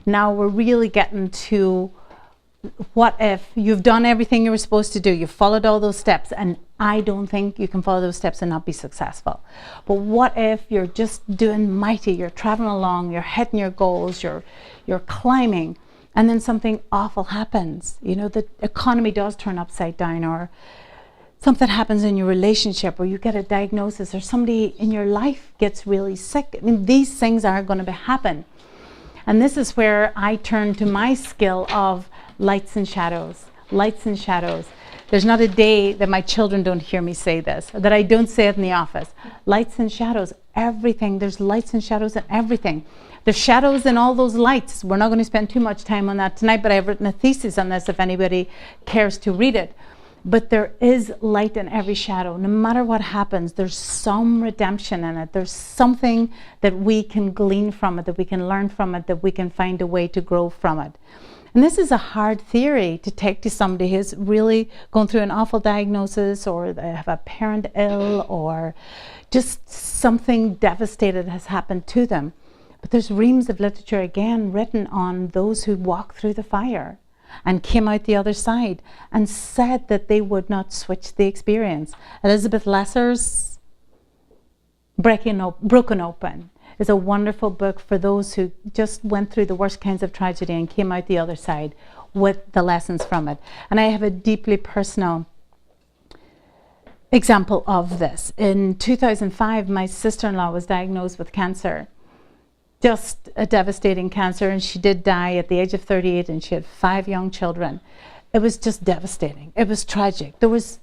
Now we're really getting to what if you've done everything you were supposed to do, you've followed all those steps, and I don't think you can follow those steps and not be successful. But what if you're just doing mighty, you're traveling along, you're hitting your goals, you're climbing, and then something awful happens. You know, the economy does turn upside down, or something happens in your relationship, or you get a diagnosis, or somebody in your life gets really sick. I mean, these things are going to happen. And this is where I turn to my skill of lights and shadows. Lights and shadows. There's not a day that my children don't hear me say this, or that I don't say it in the office. Lights and shadows, everything. There's lights and shadows in everything. There's shadows in all those lights. We're not going to spend too much time on that tonight, but I've written a thesis on this if anybody cares to read it. But there is light in every shadow. No matter what happens, there's some redemption in it. There's something that we can glean from it, that we can learn from it, that we can find a way to grow from it. And this is a hard theory to take to somebody who's really going through an awful diagnosis, or they have a parent ill, or just something devastating has happened to them. But there's reams of literature, again, written on those who walked through the fire and came out the other side and said that they would not switch the experience. Elizabeth Lesser's Broken Open is a wonderful book for those who just went through the worst kinds of tragedy and came out the other side with the lessons from it. And I have a deeply personal example of this. In 2005, my sister-in-law was diagnosed with cancer. Just a devastating cancer, and she did die at the age of 38, and she had 5 young children. It was just devastating. It was tragic. There was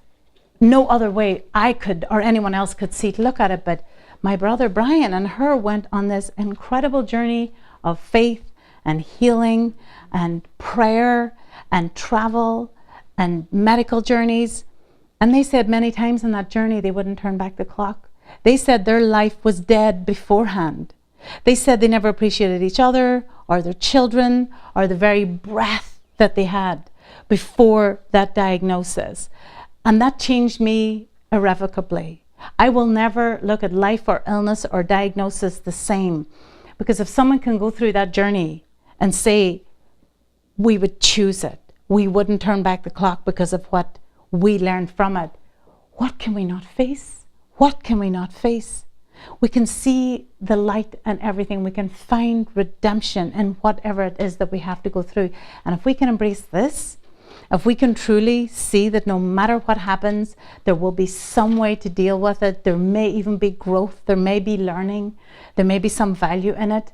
no other way I could, or anyone else could see to look at it, but my brother Brian and her went on this incredible journey of faith and healing and prayer and travel and medical journeys. And they said many times in that journey they wouldn't turn back the clock. They said their life was dead beforehand. They said they never appreciated each other or their children or the very breath that they had before that diagnosis. And that changed me irrevocably. I will never look at life or illness or diagnosis the same, because if someone can go through that journey and say, we would choose it, we wouldn't turn back the clock because of what we learned from it, what can we not face? What can we not face? We can see the light and everything. We can find redemption in whatever it is that we have to go through. And if we can embrace this, if we can truly see that no matter what happens, there will be some way to deal with it, there may even be growth, there may be learning, there may be some value in it,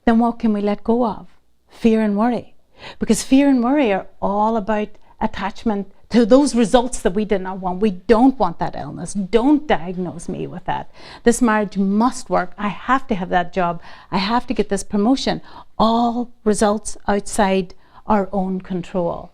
then what can we let go of? Fear and worry. Because fear and worry are all about attachment to those results that we did not want. We don't want that illness. Don't diagnose me with that. This marriage must work. I have to have that job. I have to get this promotion. All results outside our own control.